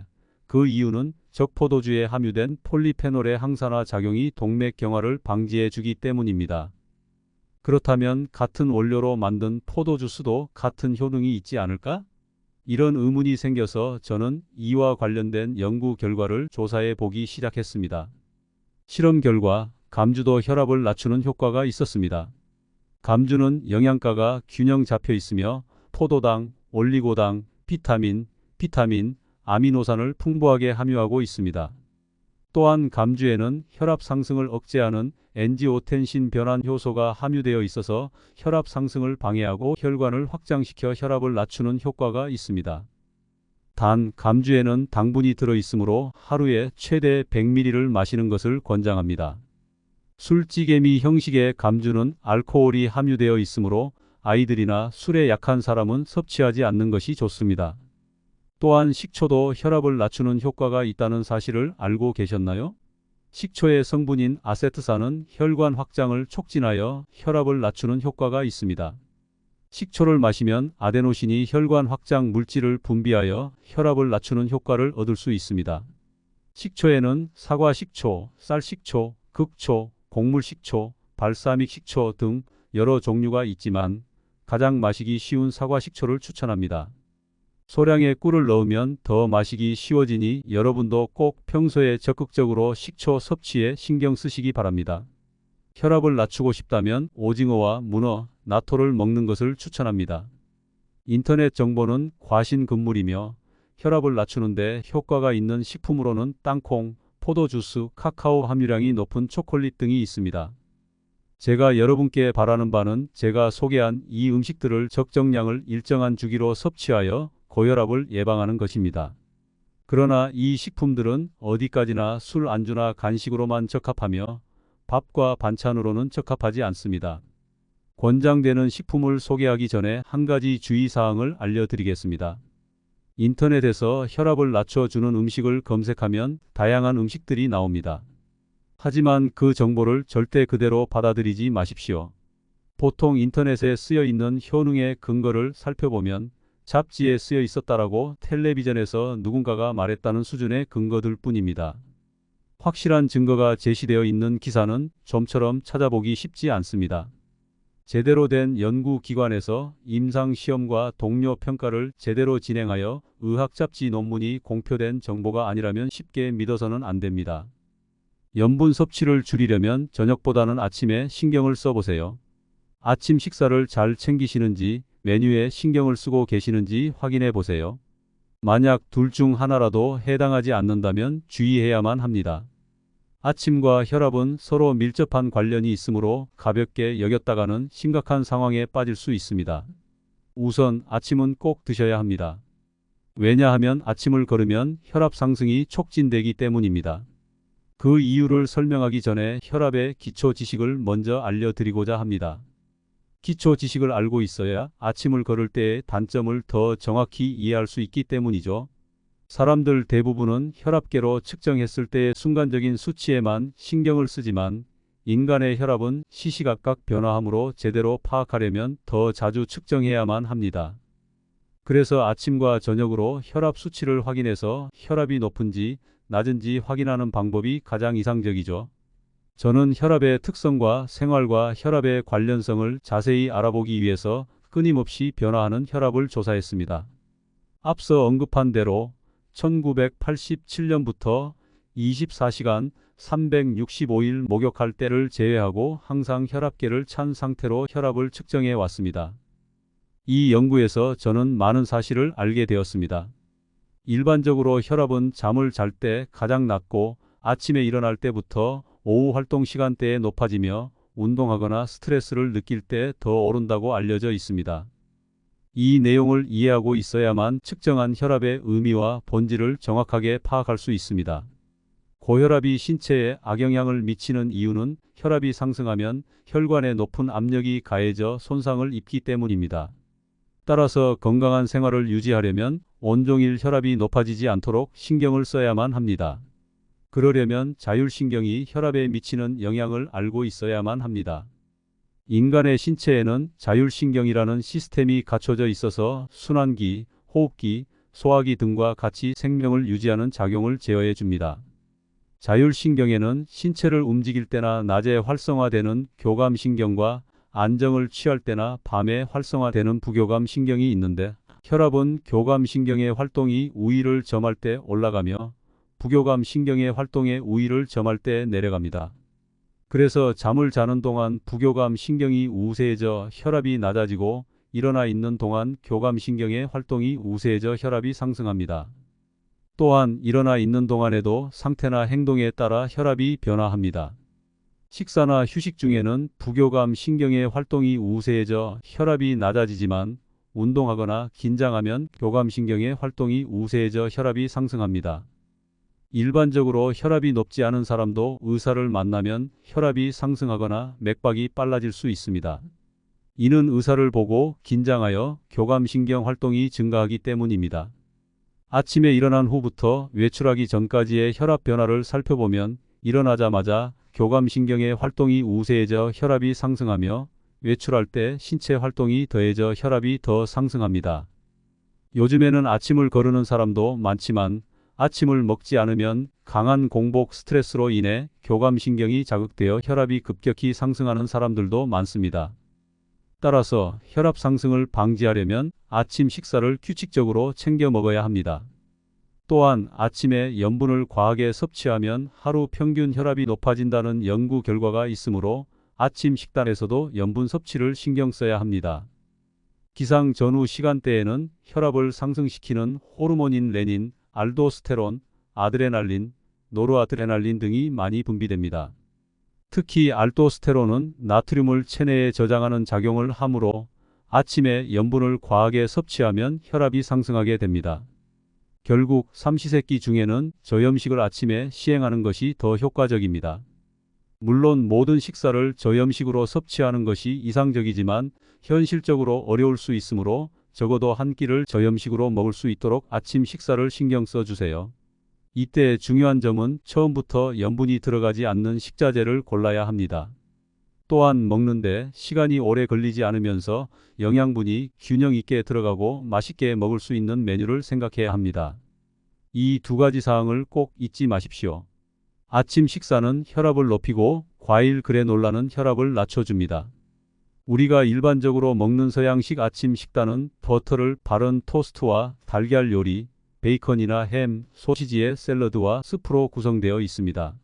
Speaker 1: 그 이유는 적포도주에 함유된 폴리페놀의 항산화 작용이 동맥 경화를 방지해 주기 때문입니다. 그렇다면 같은 원료로 만든 포도주스도 같은 효능이 있지 않을까? 이런 의문이 생겨서 저는 이와 관련된 연구 결과를 조사해 보기 시작했습니다. 실험 결과 감주도 혈압을 낮추는 효과가 있었습니다. 감주는 영양가가 균형 잡혀 있으며 포도당, 올리고당, 비타민, 아미노산을 풍부하게 함유하고 있습니다. 또한 감주에는 혈압 상승을 억제하는 엔지오텐신 변환 효소가 함유되어 있어서 혈압 상승을 방해하고 혈관을 확장시켜 혈압을 낮추는 효과가 있습니다. 단, 감주에는 당분이 들어있으므로 하루에 최대 100ml를 마시는 것을 권장합니다. 술찌개미 형식의 감주는 알코올이 함유되어 있으므로 아이들이나 술에 약한 사람은 섭취하지 않는 것이 좋습니다. 또한 식초도 혈압을 낮추는 효과가 있다는 사실을 알고 계셨나요? 식초의 성분인 아세트산은 혈관 확장을 촉진하여 혈압을 낮추는 효과가 있습니다. 식초를 마시면 아데노신이 혈관 확장 물질을 분비하여 혈압을 낮추는 효과를 얻을 수 있습니다. 식초에는 사과식초, 쌀식초, 극초, 곡물식초, 발사믹 식초 등 여러 종류가 있지만 가장 마시기 쉬운 사과식초를 추천합니다. 소량의 꿀을 넣으면 더 마시기 쉬워지니 여러분도 꼭 평소에 적극적으로 식초 섭취에 신경 쓰시기 바랍니다. 혈압을 낮추고 싶다면 오징어와 문어, 나토를 먹는 것을 추천합니다. 인터넷 정보는 과신금물이며 혈압을 낮추는데 효과가 있는 식품으로는 땅콩, 포도주스, 카카오 함유량이 높은 초콜릿 등이 있습니다. 제가 여러분께 바라는 바는 제가 소개한 이 음식들을 적정량을 일정한 주기로 섭취하여 고혈압을 예방하는 것입니다. 그러나 이 식품들은 어디까지나 술 안주나 간식으로만 적합하며 밥과 반찬으로는 적합하지 않습니다. 권장되는 식품을 소개하기 전에 한 가지 주의사항을 알려드리겠습니다. 인터넷에서 혈압을 낮춰주는 음식을 검색하면 다양한 음식들이 나옵니다. 하지만 그 정보를 절대 그대로 받아들이지 마십시오. 보통 인터넷에 쓰여 있는 효능의 근거를 살펴보면 잡지에 쓰여 있었다라고 텔레비전에서 누군가가 말했다는 수준의 근거들 뿐입니다. 확실한 증거가 제시되어 있는 기사는 좀처럼 찾아보기 쉽지 않습니다. 제대로 된 연구기관에서 임상시험과 동료 평가를 제대로 진행하여 의학잡지 논문이 공표된 정보가 아니라면 쉽게 믿어서는 안 됩니다. 염분 섭취를 줄이려면 저녁보다는 아침에 신경을 써보세요. 아침 식사를 잘 챙기시는지 메뉴에 신경을 쓰고 계시는지 확인해 보세요. 만약 둘 중 하나라도 해당하지 않는다면 주의해야만 합니다. 아침과 혈압은 서로 밀접한 관련이 있으므로 가볍게 여겼다가는 심각한 상황에 빠질 수 있습니다. 우선 아침은 꼭 드셔야 합니다. 왜냐하면 아침을 걸으면 혈압 상승이 촉진되기 때문입니다. 그 이유를 설명하기 전에 혈압의 기초 지식을 먼저 알려드리고자 합니다. 기초 지식을 알고 있어야 아침을 걸을 때의 단점을 더 정확히 이해할 수 있기 때문이죠. 사람들 대부분은 혈압계로 측정했을 때의 순간적인 수치에만 신경을 쓰지만 인간의 혈압은 시시각각 변화하므로 제대로 파악하려면 더 자주 측정해야만 합니다. 그래서 아침과 저녁으로 혈압 수치를 확인해서 혈압이 높은지 낮은지 확인하는 방법이 가장 이상적이죠. 저는 혈압의 특성과 생활과 혈압의 관련성을 자세히 알아보기 위해서 끊임없이 변화하는 혈압을 조사했습니다. 앞서 언급한 대로 1987년부터 24시간 365일 목욕할 때를 제외하고 항상 혈압계를 찬 상태로 혈압을 측정해 왔습니다. 이 연구에서 저는 많은 사실을 알게 되었습니다. 일반적으로 혈압은 잠을 잘 때 가장 낮고 아침에 일어날 때부터 오후 활동 시간대에 높아지며 운동하거나 스트레스를 느낄 때 더 오른다고 알려져 있습니다. 이 내용을 이해하고 있어야만 측정한 혈압의 의미와 본질을 정확하게 파악할 수 있습니다. 고혈압이 신체에 악영향을 미치는 이유는 혈압이 상승하면 혈관에 높은 압력이 가해져 손상을 입기 때문입니다. 따라서 건강한 생활을 유지하려면 온종일 혈압이 높아지지 않도록 신경을 써야만 합니다. 그러려면 자율신경이 혈압에 미치는 영향을 알고 있어야만 합니다. 인간의 신체에는 자율신경이라는 시스템이 갖춰져 있어서 순환기, 호흡기, 소화기 등과 같이 생명을 유지하는 작용을 제어해 줍니다. 자율신경에는 신체를 움직일 때나 낮에 활성화되는 교감신경과 안정을 취할 때나 밤에 활성화되는 부교감신경이 있는데 혈압은 교감신경의 활동이 우위를 점할 때 올라가며 부교감신경의 활동에 우위를 점할 때 내려갑니다. 그래서 잠을 자는 동안 부교감신경이 우세해져 혈압이 낮아지고 일어나 있는 동안 교감신경의 활동이 우세해져 혈압이 상승합니다. 또한 일어나 있는 동안에도 상태나 행동에 따라 혈압이 변화합니다. 식사나 휴식 중에는 부교감신경의 활동이 우세해져 혈압이 낮아지지만 운동하거나 긴장하면 교감신경의 활동이 우세해져 혈압이 상승합니다. 일반적으로 혈압이 높지 않은 사람도 의사를 만나면 혈압이 상승하거나 맥박이 빨라질 수 있습니다. 이는 의사를 보고 긴장하여 교감신경 활동이 증가하기 때문입니다. 아침에 일어난 후부터 외출하기 전까지의 혈압 변화를 살펴보면 일어나자마자 교감신경의 활동이 우세해져 혈압이 상승하며 외출할 때 신체 활동이 더해져 혈압이 더 상승합니다. 요즘에는 아침을 거르는 사람도 많지만 아침을 먹지 않으면 강한 공복 스트레스로 인해 교감신경이 자극되어 혈압이 급격히 상승하는 사람들도 많습니다. 따라서 혈압 상승을 방지하려면 아침 식사를 규칙적으로 챙겨 먹어야 합니다. 또한 아침에 염분을 과하게 섭취하면 하루 평균 혈압이 높아진다는 연구 결과가 있으므로 아침 식단에서도 염분 섭취를 신경 써야 합니다. 기상 전후 시간대에는 혈압을 상승시키는 호르몬인 레닌, 알도스테론, 아드레날린, 노르아드레날린 등이 많이 분비됩니다. 특히 알도스테론은 나트륨을 체내에 저장하는 작용을 하므로 아침에 염분을 과하게 섭취하면 혈압이 상승하게 됩니다. 결국 삼시세끼 중에는 저염식을 아침에 시행하는 것이 더 효과적입니다. 물론 모든 식사를 저염식으로 섭취하는 것이 이상적이지만 현실적으로 어려울 수 있으므로 적어도 한 끼를 저염식으로 먹을 수 있도록 아침 식사를 신경 써 주세요. 이때 중요한 점은 처음부터 염분이 들어가지 않는 식자재를 골라야 합니다. 또한 먹는데 시간이 오래 걸리지 않으면서 영양분이 균형 있게 들어가고 맛있게 먹을 수 있는 메뉴를 생각해야 합니다. 이 두 가지 사항을 꼭 잊지 마십시오. 아침 식사는 혈압을 높이고 과일 그래놀라는 혈압을 낮춰줍니다. 우리가 일반적으로 먹는 서양식 아침 식단은 버터를 바른 토스트와 달걀 요리, 베이컨이나 햄, 소시지의 샐러드와 스프로 구성되어 있습니다.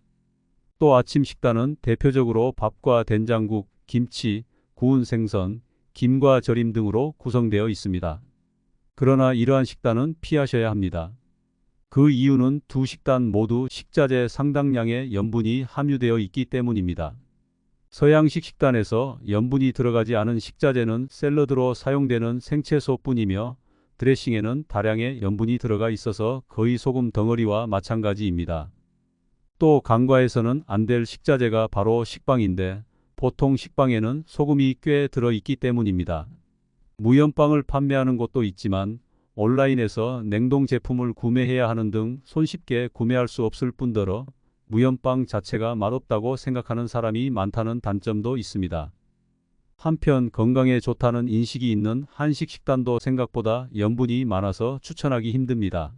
Speaker 1: 또 아침 식단은 대표적으로 밥과 된장국, 김치, 구운 생선, 김과 절임 등으로 구성되어 있습니다. 그러나 이러한 식단은 피하셔야 합니다. 그 이유는 두 식단 모두 식자재 상당량의 염분이 함유되어 있기 때문입니다. 서양식 식단에서 염분이 들어가지 않은 식자재는 샐러드로 사용되는 생채소뿐이며 드레싱에는 다량의 염분이 들어가 있어서 거의 소금 덩어리와 마찬가지입니다. 또 간과해서는 안 될 식자재가 바로 식빵인데 보통 식빵에는 소금이 꽤 들어있기 때문입니다. 무염빵을 판매하는 곳도 있지만 온라인에서 냉동 제품을 구매해야 하는 등 손쉽게 구매할 수 없을 뿐더러 무염빵 자체가 맛없다고 생각하는 사람이 많다는 단점도 있습니다. 한편 건강에 좋다는 인식이 있는 한식 식단도 생각보다 염분이 많아서 추천하기 힘듭니다.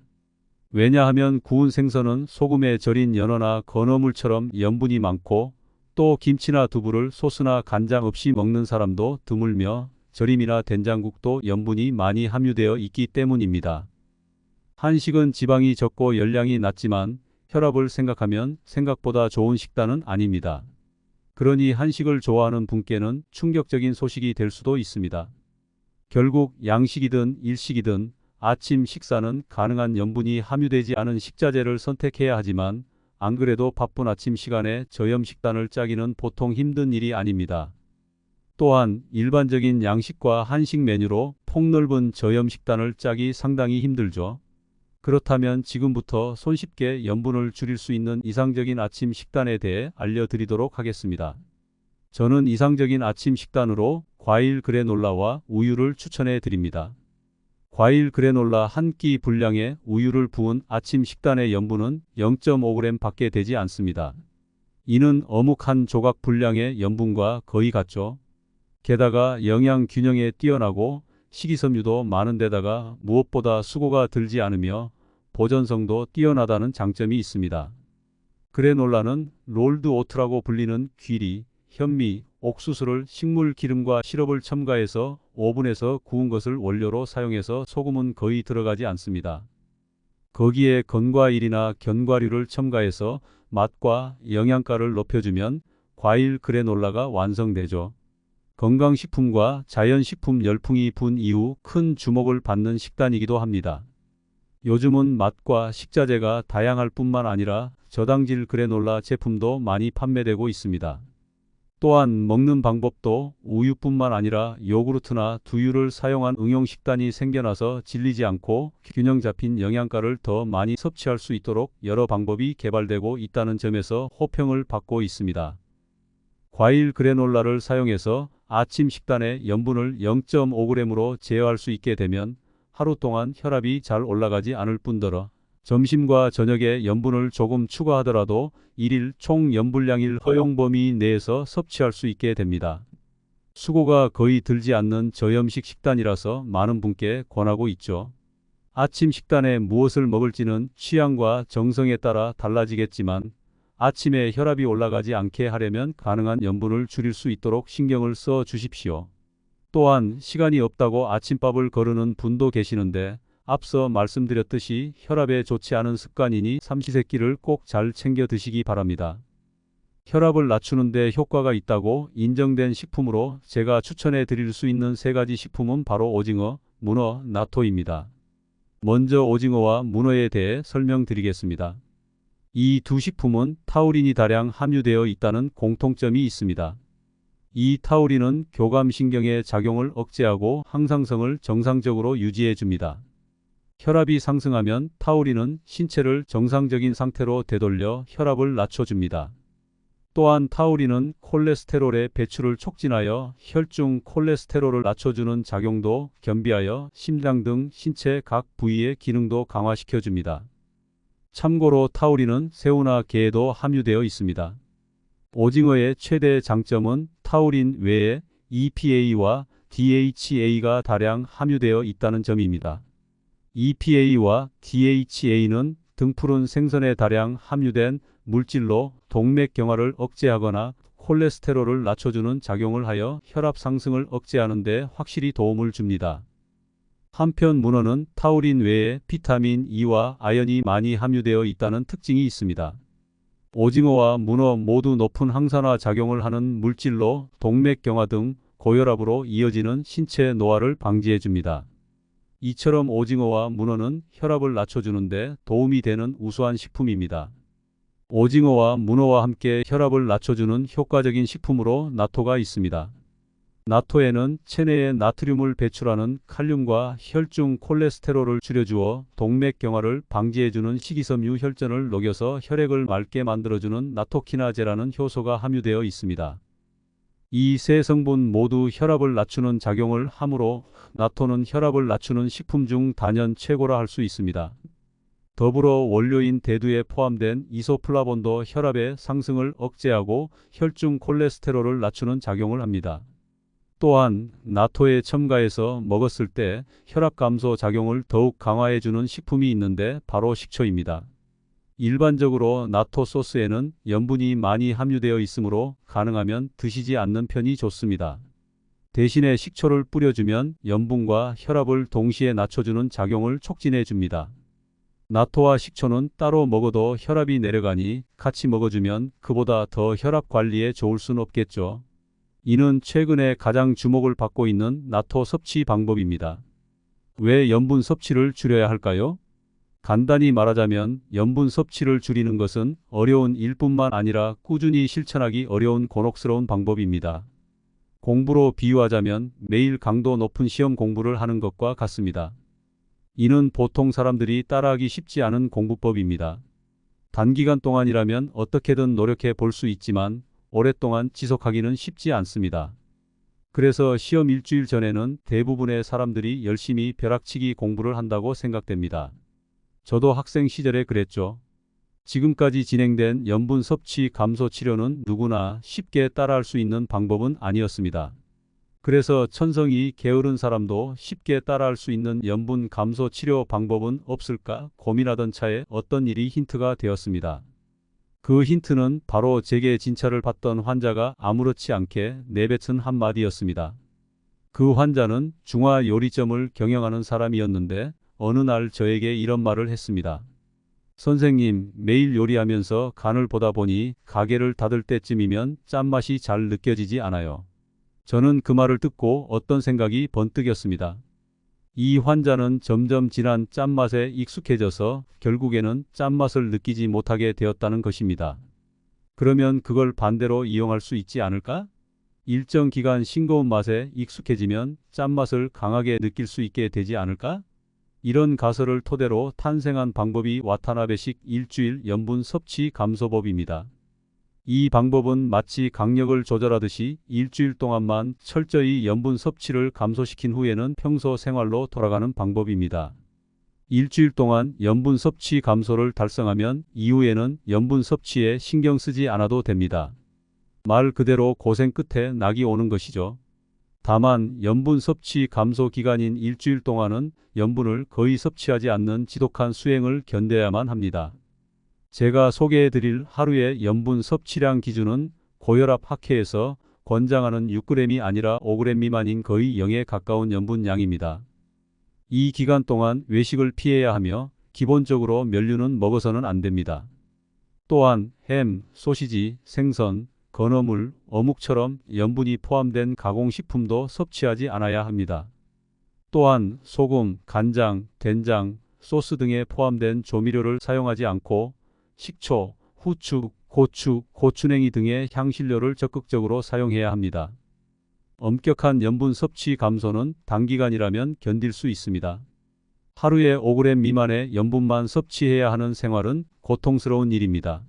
Speaker 1: 왜냐하면 구운 생선은 소금에 절인 연어나 건어물처럼 염분이 많고 또 김치나 두부를 소스나 간장 없이 먹는 사람도 드물며 절임이나 된장국도 염분이 많이 함유되어 있기 때문입니다. 한식은 지방이 적고 열량이 낮지만 혈압을 생각하면 생각보다 좋은 식단은 아닙니다. 그러니 한식을 좋아하는 분께는 충격적인 소식이 될 수도 있습니다. 결국 양식이든 일식이든 아침 식사는 가능한 염분이 함유되지 않은 식자재를 선택해야 하지만 안 그래도 바쁜 아침 시간에 저염 식단을 짜기는 보통 힘든 일이 아닙니다. 또한 일반적인 양식과 한식 메뉴로 폭넓은 저염 식단을 짜기 상당히 힘들죠. 그렇다면 지금부터 손쉽게 염분을 줄일 수 있는 이상적인 아침 식단에 대해 알려드리도록 하겠습니다. 저는 이상적인 아침 식단으로 과일 그래놀라와 우유를 추천해 드립니다. 과일 그래놀라 한 끼 분량의 우유를 부은 아침 식단의 염분은 0.5g 밖에 되지 않습니다. 이는 어묵 한 조각 분량의 염분과 거의 같죠. 게다가 영양 균형에 뛰어나고 식이섬유도 많은 데다가 무엇보다 수고가 들지 않으며 보존성도 뛰어나다는 장점이 있습니다. 그래놀라는 롤드 오트라고 불리는 귀리, 현미, 옥수수를 식물 기름과 시럽을 첨가해서 오븐에서 구운 것을 원료로 사용해서 소금은 거의 들어가지 않습니다. 거기에 건과일이나 견과류를 첨가해서 맛과 영양가를 높여주면 과일 그래놀라가 완성되죠. 건강식품과 자연식품 열풍이 분 이후 큰 주목을 받는 식단이기도 합니다. 요즘은 맛과 식자재가 다양할 뿐만 아니라 저당질 그래놀라 제품도 많이 판매되고 있습니다. 또한 먹는 방법도 우유뿐만 아니라 요구르트나 두유를 사용한 응용 식단이 생겨나서 질리지 않고 균형 잡힌 영양가를 더 많이 섭취할 수 있도록 여러 방법이 개발되고 있다는 점에서 호평을 받고 있습니다. 과일 그래놀라를 사용해서 아침 식단의 염분을 0.5g으로 제어할 수 있게 되면 하루 동안 혈압이 잘 올라가지 않을 뿐더러 점심과 저녁에 염분을 조금 추가하더라도 1일 총 염분량일 허용 범위 내에서 섭취할 수 있게 됩니다. 수고가 거의 들지 않는 저염식 식단이라서 많은 분께 권하고 있죠. 아침 식단에 무엇을 먹을지는 취향과 정성에 따라 달라지겠지만 아침에 혈압이 올라가지 않게 하려면 가능한 염분을 줄일 수 있도록 신경을 써 주십시오. 또한 시간이 없다고 아침밥을 거르는 분도 계시는데 앞서 말씀드렸듯이 혈압에 좋지 않은 습관이니 삼시세끼를 꼭 잘 챙겨 드시기 바랍니다. 혈압을 낮추는 데 효과가 있다고 인정된 식품으로 제가 추천해 드릴 수 있는 세 가지 식품은 바로 오징어, 문어, 나토입니다. 먼저 오징어와 문어에 대해 설명드리겠습니다. 이 두 식품은 타우린이 다량 함유되어 있다는 공통점이 있습니다. 이 타우린은 교감신경의 작용을 억제하고 항상성을 정상적으로 유지해 줍니다. 혈압이 상승하면 타우린은 신체를 정상적인 상태로 되돌려 혈압을 낮춰줍니다. 또한 타우린은 콜레스테롤의 배출을 촉진하여 혈중 콜레스테롤을 낮춰주는 작용도 겸비하여 심장 등 신체 각 부위의 기능도 강화시켜줍니다. 참고로 타우린은 새우나 게에도 함유되어 있습니다. 오징어의 최대 장점은 타우린 외에 EPA와 DHA가 다량 함유되어 있다는 점입니다. EPA와 DHA는 등푸른 생선에 다량 함유된 물질로 동맥경화를 억제하거나 콜레스테롤을 낮춰주는 작용을 하여 혈압 상승을 억제하는 데 확실히 도움을 줍니다. 한편 문어는 타우린 외에 비타민 E와 아연이 많이 함유되어 있다는 특징이 있습니다. 오징어와 문어 모두 높은 항산화 작용을 하는 물질로 동맥경화 등 고혈압으로 이어지는 신체 노화를 방지해 줍니다. 이처럼 오징어와 문어는 혈압을 낮춰주는데 도움이 되는 우수한 식품입니다. 오징어와 문어와 함께 혈압을 낮춰주는 효과적인 식품으로 나토가 있습니다. 나토에는 체내에 나트륨을 배출하는 칼륨과 혈중 콜레스테롤을 줄여주어 동맥경화를 방지해주는 식이섬유 혈전을 녹여서 혈액을 맑게 만들어주는 나토키나제라는 효소가 함유되어 있습니다. 이 세 성분 모두 혈압을 낮추는 작용을 하므로 나토는 혈압을 낮추는 식품 중 단연 최고라 할 수 있습니다. 더불어 원료인 대두에 포함된 이소플라본도 혈압의 상승을 억제하고 혈중 콜레스테롤을 낮추는 작용을 합니다. 또한 나토에 첨가해서 먹었을 때 혈압 감소 작용을 더욱 강화해주는 식품이 있는데 바로 식초입니다. 일반적으로 나토 소스에는 염분이 많이 함유되어 있으므로 가능하면 드시지 않는 편이 좋습니다. 대신에 식초를 뿌려주면 염분과 혈압을 동시에 낮춰주는 작용을 촉진해 줍니다. 나토와 식초는 따로 먹어도 혈압이 내려가니 같이 먹어주면 그보다 더 혈압 관리에 좋을 순 없겠죠. 이는 최근에 가장 주목을 받고 있는 나토 섭취 방법입니다. 왜 염분 섭취를 줄여야 할까요? 간단히 말하자면 염분 섭취를 줄이는 것은 어려운 일뿐만 아니라 꾸준히 실천하기 어려운 곤혹스러운 방법입니다. 공부로 비유하자면 매일 강도 높은 시험 공부를 하는 것과 같습니다. 이는 보통 사람들이 따라하기 쉽지 않은 공부법입니다. 단기간 동안이라면 어떻게든 노력해 볼 수 있지만 오랫동안 지속하기는 쉽지 않습니다. 그래서 시험 일주일 전에는 대부분의 사람들이 열심히 벼락치기 공부를 한다고 생각됩니다. 저도 학생 시절에 그랬죠. 지금까지 진행된 염분 섭취 감소 치료는 누구나 쉽게 따라할 수 있는 방법은 아니었습니다. 그래서 천성이 게으른 사람도 쉽게 따라할 수 있는 염분 감소 치료 방법은 없을까 고민하던 차에 어떤 일이 힌트가 되었습니다. 그 힌트는 바로 제게 진찰을 받던 환자가 아무렇지 않게 내뱉은 한마디였습니다. 그 환자는 중화요리점을 경영하는 사람이었는데 어느 날 저에게 이런 말을 했습니다. 선생님, 매일 요리하면서 간을 보다 보니 가게를 닫을 때쯤이면 짠맛이 잘 느껴지지 않아요. 저는 그 말을 듣고 어떤 생각이 번뜩였습니다. 이 환자는 점점 진한 짠맛에 익숙해져서 결국에는 짠맛을 느끼지 못하게 되었다는 것입니다. 그러면 그걸 반대로 이용할 수 있지 않을까? 일정 기간 싱거운 맛에 익숙해지면 짠맛을 강하게 느낄 수 있게 되지 않을까? 이런 가설을 토대로 탄생한 방법이 와타나베식 일주일 염분 섭취 감소법입니다. 이 방법은 마치 강력을 조절하듯이 일주일 동안만 철저히 염분 섭취를 감소시킨 후에는 평소 생활로 돌아가는 방법입니다. 일주일 동안 염분 섭취 감소를 달성하면 이후에는 염분 섭취에 신경 쓰지 않아도 됩니다. 말 그대로 고생 끝에 낙이 오는 것이죠. 다만 염분 섭취 감소 기간인 일주일 동안은 염분을 거의 섭취하지 않는 지독한 수행을 견뎌야만 합니다. 제가 소개해드릴 하루의 염분 섭취량 기준은 고혈압 학회에서 권장하는 6g이 아니라 5g 미만인 거의 0에 가까운 염분량입니다. 이 기간 동안 외식을 피해야 하며 기본적으로 면류는 먹어서는 안 됩니다. 또한 햄, 소시지, 생선, 건어물, 어묵처럼 염분이 포함된 가공식품도 섭취하지 않아야 합니다. 또한 소금, 간장, 된장, 소스 등에 포함된 조미료를 사용하지 않고 식초, 후추, 고추, 고추냉이 등의 향신료를 적극적으로 사용해야 합니다. 엄격한 염분 섭취 감소는 단기간이라면 견딜 수 있습니다. 하루에 5g 미만의 염분만 섭취해야 하는 생활은 고통스러운 일입니다.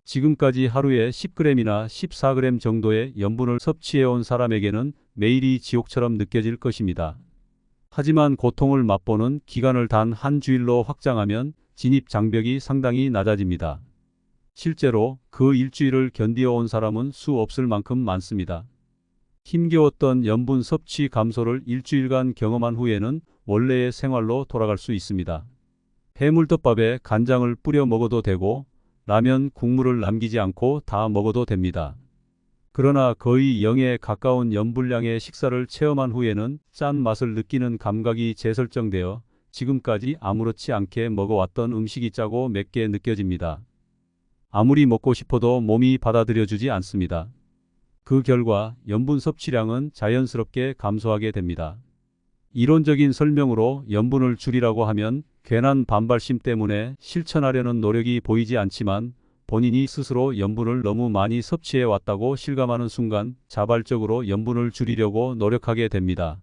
Speaker 1: 지금까지 하루에 10g이나 14g 정도의 염분을 섭취해온 사람에게는 매일이 지옥처럼 느껴질 것입니다. 하지만 고통을 맛보는 기간을 단 한 주일로 확장하면 진입 장벽이 상당히 낮아집니다. 실제로 그 일주일을 견디어온 사람은 수 없을 만큼 많습니다. 힘겨웠던 염분 섭취 감소를 일주일간 경험한 후에는 원래의 생활로 돌아갈 수 있습니다. 해물덮밥에 간장을 뿌려 먹어도 되고 라면 국물을 남기지 않고 다 먹어도 됩니다. 그러나 거의 0에 가까운 염분량의 식사를 체험한 후에는 짠 맛을 느끼는 감각이 재설정되어 지금까지 아무렇지 않게 먹어왔던 음식이 짜고 맵게 느껴집니다. 아무리 먹고 싶어도 몸이 받아들여주지 않습니다. 그 결과 염분 섭취량은 자연스럽게 감소하게 됩니다. 이론적인 설명으로 염분을 줄이라고 하면 괜한 반발심 때문에 실천하려는 노력이 보이지 않지만 본인이 스스로 염분을 너무 많이 섭취해 왔다고 실감하는 순간 자발적으로 염분을 줄이려고 노력하게 됩니다.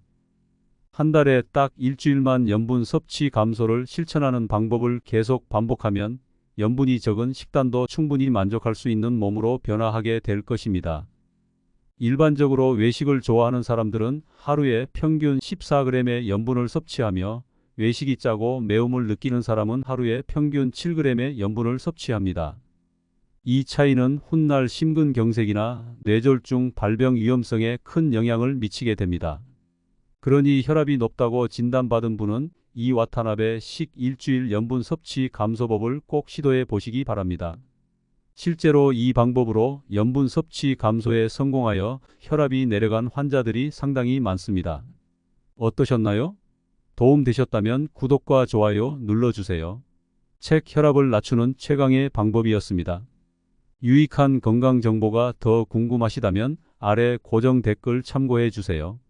Speaker 1: 한 달에 딱 일주일만 염분 섭취 감소를 실천하는 방법을 계속 반복하면 염분이 적은 식단도 충분히 만족할 수 있는 몸으로 변화하게 될 것입니다. 일반적으로 외식을 좋아하는 사람들은 하루에 평균 14g의 염분을 섭취하며 외식이 짜고 매움을 느끼는 사람은 하루에 평균 7g의 염분을 섭취합니다. 이 차이는 훗날 심근경색이나 뇌졸중 발병 위험성에 큰 영향을 미치게 됩니다. 그러니 혈압이 높다고 진단받은 분은 이 와타나베 식 일주일 염분 섭취 감소법을 꼭 시도해 보시기 바랍니다. 실제로 이 방법으로 염분 섭취 감소에 성공하여 혈압이 내려간 환자들이 상당히 많습니다. 어떠셨나요? 도움 되셨다면 구독과 좋아요 눌러주세요. 책 혈압을 낮추는 최강의 방법이었습니다. 유익한 건강 정보가 더 궁금하시다면 아래 고정 댓글 참고해 주세요.